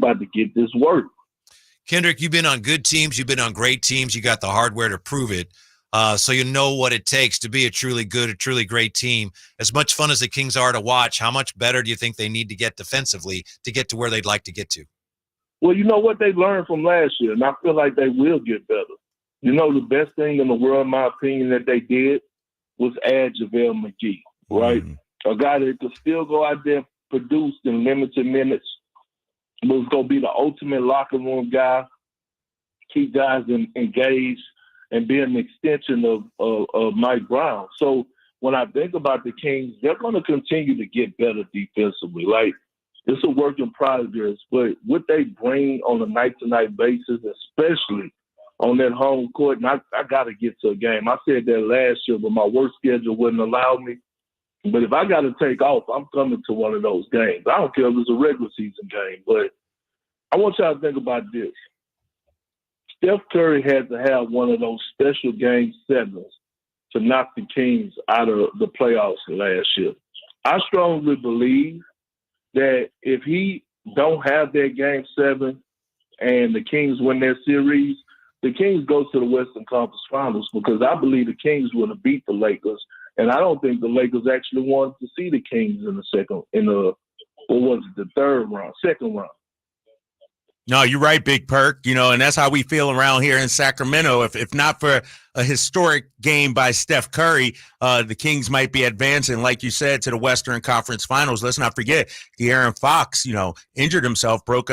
about to get this work. Kendrick, you've been on good teams. You've been on great teams. You got the hardware to prove it. So you know what it takes to be a truly good, a truly great team. As much fun as the Kings are to watch, how much better do you think they need to get defensively to get to where they'd like to get to? Well, you know what they learned from last year, and I feel like they will get better. You know, the best thing in the world, in my opinion, that they did was add JaVale McGee, right? A guy that could still go out there, produce in limited minutes, was going to be the ultimate locker room guy, keep guys engaged, and be an extension of Mike Brown. So when I think about the Kings, they're going to continue to get better defensively. Like, it's a work in progress, but what they bring on a night-to-night basis, especially on that home court, and I got to get to a game. I said that last year, but my work schedule wouldn't allow me. But if I got to take off, I'm coming to one of those games. I don't care if it's a regular season game, but I want y'all to think about this. Steph Curry had to have one of those special game sevens to knock the Kings out of the playoffs last year. I strongly believe that if he don't have that game seven and the Kings win their series, the Kings go to the Western Conference Finals, because I believe the Kings would have beat the Lakers. And I don't think the Lakers actually wanted to see the Kings in the second round. No, you're right, Big Perk. You know, and that's how we feel around here in Sacramento. If not for a historic game by Steph Curry, the Kings might be advancing, like you said, to the Western Conference Finals. Let's not forget, De'Aaron Fox, you know, injured himself, broke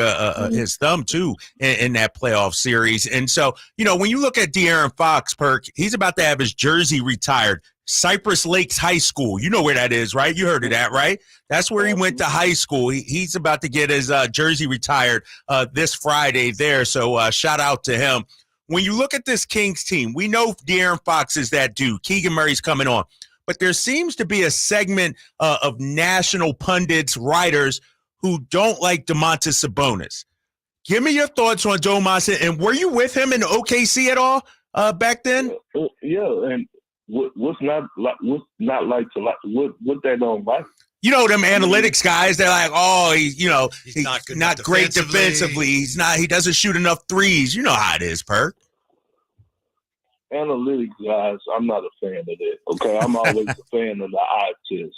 his thumb too in that playoff series. And so, you know, when you look at De'Aaron Fox, Perk, he's about to have his jersey retired. Cypress Lakes High School. You know where that is, right? You heard of that, right? That's where he went to high school. He's about to get his jersey retired this Friday there. So shout out to him. When you look at this Kings team, we know De'Aaron Fox is that dude. Keegan Murray's coming on. But there seems to be a segment of national pundits, writers, who don't like Domantas Sabonis. Give me your thoughts on Domantas. And were you with him in OKC at all back then? Yeah, and what's not like what they don't like? You know, them analytics guys, they're like, oh, he's not great defensively. He doesn't shoot enough threes. You know how it is, Perk. Analytics guys, I'm not a fan of that. Okay, I'm always a fan of the eye test.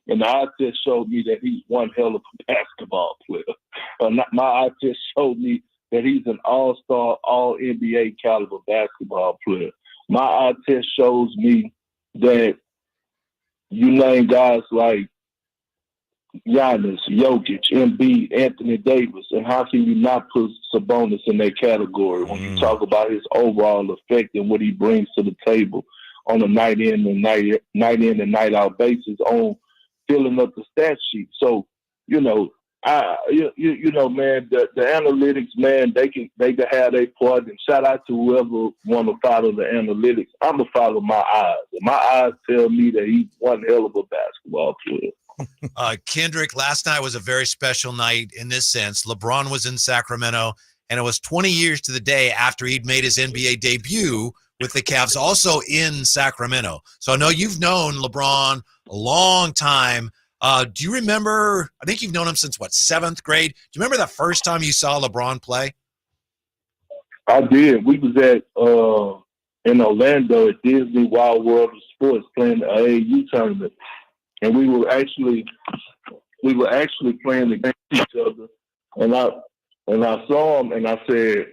And the eye test showed me that he's one hell of a basketball player. My eye test showed me that he's an all-star, all-NBA caliber basketball player. My eye test shows me that you name guys like Giannis, Jokic, Embiid, Anthony Davis, and how can you not put Sabonis in that category when you talk about his overall effect and what he brings to the table on a night in and night out basis on filling up the stat sheet. So, you know, man, the analytics, man, they can have their part, and shout out to whoever want to follow the analytics. I'm gonna follow my eyes. And my eyes tell me that he's one hell of a basketball player. Kendrick, last night was a very special night in this sense. LeBron was in Sacramento, and it was 20 years to the day after he'd made his NBA debut with the Cavs, also in Sacramento. So I know you've known LeBron a long time. Do you remember, I think you've known him since, seventh grade? Do you remember the first time you saw LeBron play? I did. We was at in Orlando at Disney Wild World of Sports playing the AAU tournament. And we were actually playing against each other. And I saw him and I said,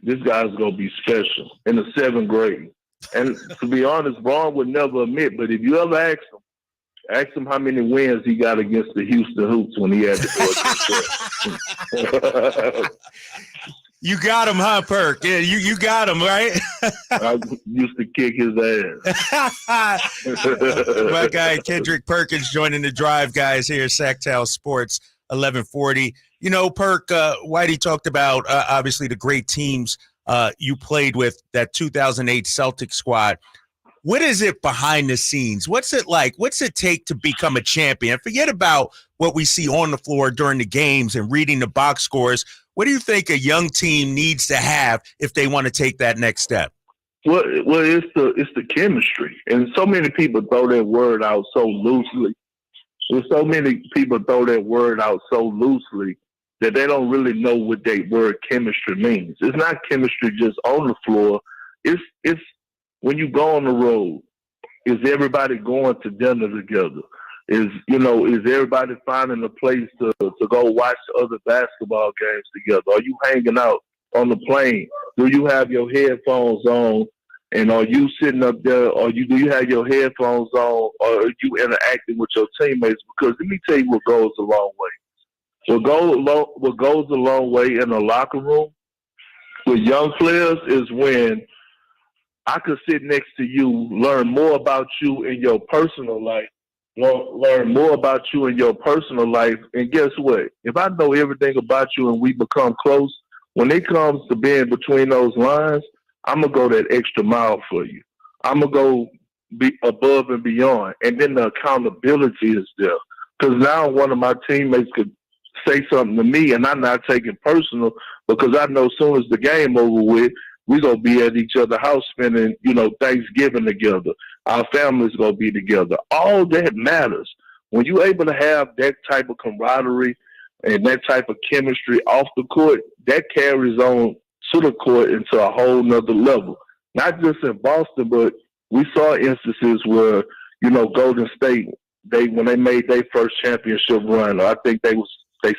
this guy's gonna be special in the seventh grade. And to be honest, Braun would never admit, but if you ever ask him how many wins he got against the Houston Hoops when he had the You got him, huh, Perk? Yeah, you got him, right? I used to kick his ass. My guy, Kendrick Perkins, joining the drive, guys, here at Sactown Sports 1140. You know, Perk, Whitey talked about, obviously, the great teams you played with, that 2008 Celtics squad. What is it behind the scenes? What's it like? What's it take to become a champion? Forget about what we see on the floor during the games and reading the box scores. What do you think a young team needs to have if they want to take that next step? Well, it's the chemistry, and so many people throw that word out so loosely. There's so many people throw that word out so loosely, that they don't really know what that word chemistry means. It's not chemistry just on the floor. It's when you go on the road. Is everybody going to dinner together? Is everybody finding a place to go watch other basketball games together? Are you hanging out on the plane? Do you have your headphones on? And are you sitting up there, or do you have your headphones on, or are you interacting with your teammates? Because let me tell you what goes a long way. What goes a long way in the locker room with young players is when I could sit next to you, learn more about you in your personal life, learn more about you in your personal life, and guess what? If I know everything about you and we become close, when it comes to being between those lines, I'm going to go that extra mile for you. I'm going to go be above and beyond. And then the accountability is there. Because now one of my teammates could say something to me and I'm not taking personal because I know as soon as the game over with, we're going to be at each other's house spending, Thanksgiving together. Our families going to be together. All that matters. When you're able to have that type of camaraderie and that type of chemistry off the court, that carries on to the court into a whole nother level. Not just in Boston, but we saw instances where, Golden State, when they made their first championship run, I think they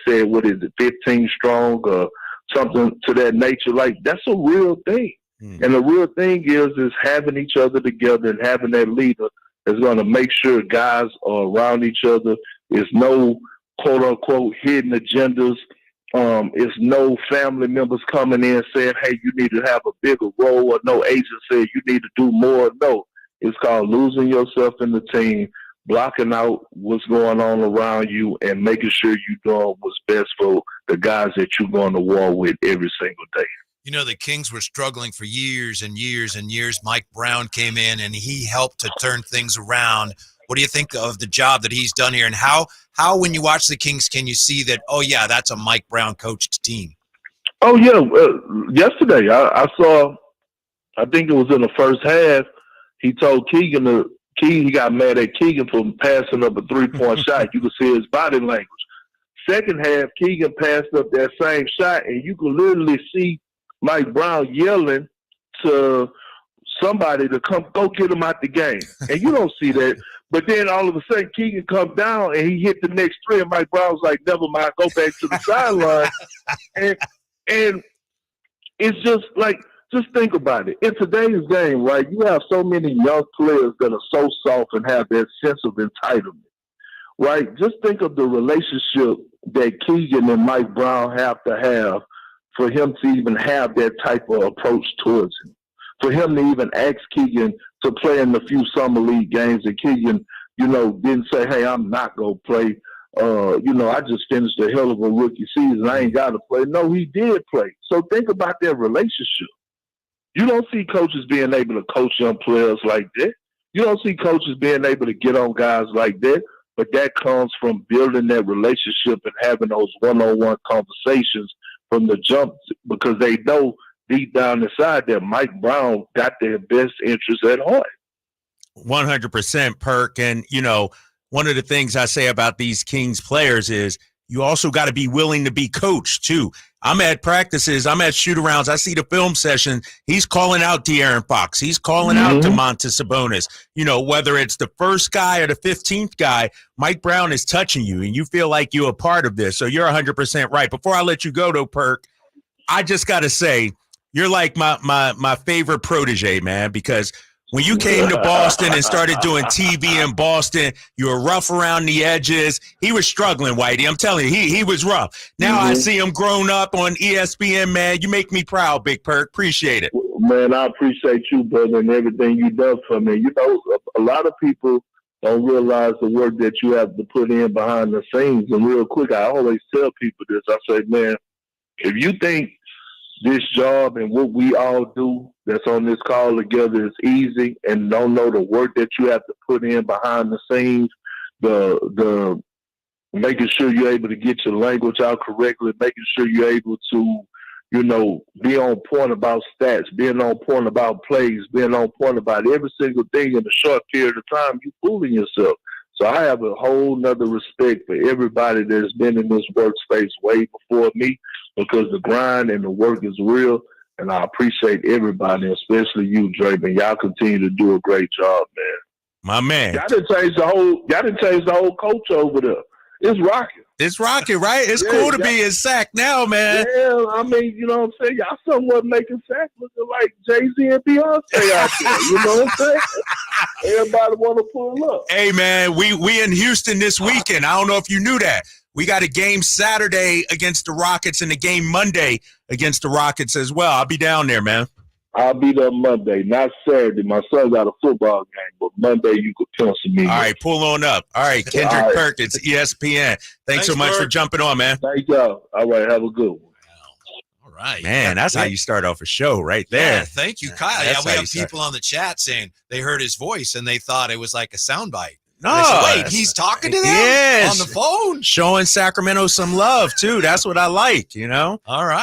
said, 15 strong or something to that nature. Like, that's a real thing. And the real thing is having each other together and having that leader is going to make sure guys are around each other. There's no quote unquote hidden agendas. It's no family members coming in saying, hey, you need to have a bigger role, or no agent saying you need to do more. No, it's called losing yourself in the team, blocking out what's going on around you, and making sure you're doing what's best for the guys that you're going to war with every single day. The Kings were struggling for years and years and years. Mike Brown came in and he helped to turn things around. What do you think of the job that he's done here? And how when you watch the Kings, can you see that, oh, yeah, that's a Mike Brown coached team? Oh, yeah. Yesterday, I saw, I think it was in the first half, he told Keegan, he got mad at Keegan for passing up a three-point shot. You could see his body language. Second half, Keegan passed up that same shot, and you could literally see Mike Brown yelling to somebody to go get him out the game. And you don't see that. But then all of a sudden, Keegan comes down and he hit the next three, and Mike Brown's like, never mind, go back to the sideline. And it's just like, just think about it. In today's game, right, you have so many young players that are so soft and have that sense of entitlement, right? Just think of the relationship that Keegan and Mike Brown have to have for him to even have that type of approach towards him. For him to even ask Keegan to play in the few summer league games, and Keegan, didn't say, hey, I'm not going to play. I just finished a hell of a rookie season. I ain't got to play. No, he did play. So think about their relationship. You don't see coaches being able to coach young players like that. You don't see coaches being able to get on guys like that. But that comes from building that relationship and having those one-on-one conversations from the jump, because they know deep down inside that Mike Brown got their best interests at heart. 100% Perk. And, one of the things I say about these Kings players is you also got to be willing to be coached too. I'm at practices, I'm at shoot-arounds, I see the film session. He's calling out De'Aaron Fox. He's calling out Domantas Sabonis. Whether it's the first guy or the 15th guy, Mike Brown is touching you, and you feel like you're a part of this. So you're 100% right. Before I let you go, though, Perk, I just got to say, you're like my favorite protege, man, because when you came to Boston and started doing TV in Boston, you were rough around the edges. He was struggling, Whitey. I'm telling you, he was rough. Now I see him grown up on ESPN, man. You make me proud, Big Perk. Appreciate it. Man, I appreciate you, brother, and everything you done for me. A lot of people don't realize the work that you have to put in behind the scenes. And real quick, I always tell people this. I say, man, if you think this job and what we all do that's on this call together is easy, and don't know the work that you have to put in behind the scenes, the making sure you're able to get your language out correctly, making sure you're able to, be on point about stats, being on point about plays, being on point about every single thing in a short period of time, you're fooling yourself. So I have a whole nother respect for everybody that's been in this workspace way before me, because the grind and the work is real. And I appreciate everybody, especially you, Draper. Y'all continue to do a great job, man. My man. Y'all didn't change the whole coach over there. It's rocking. It's rocking, right? It's cool to be in Sac now, man. Yeah, I mean, you know what I'm saying? Y'all somewhat making Sac looking like Jay-Z and Beyonce out there. You know what I'm saying? Everybody want to pull up. Hey, man, we in Houston this weekend. I don't know if you knew that. We got a game Saturday against the Rockets and a game Monday against the Rockets as well. I'll be down there, man. I'll be there Monday, not Saturday. My son got a football game, but Monday you could pencil me. All right, pull on up. All right, Kendrick Perkins, ESPN. Thanks so much for jumping on, man. Thank y'all. All right, have a good one. All right. Man, that's how you start off a show right there. Yeah, thank you, Kyle. Yeah, we have people on the chat saying they heard his voice and they thought it was like a soundbite. No, said, wait, he's talking to them on the phone? Showing Sacramento some love, too. That's what I like, you know? All right.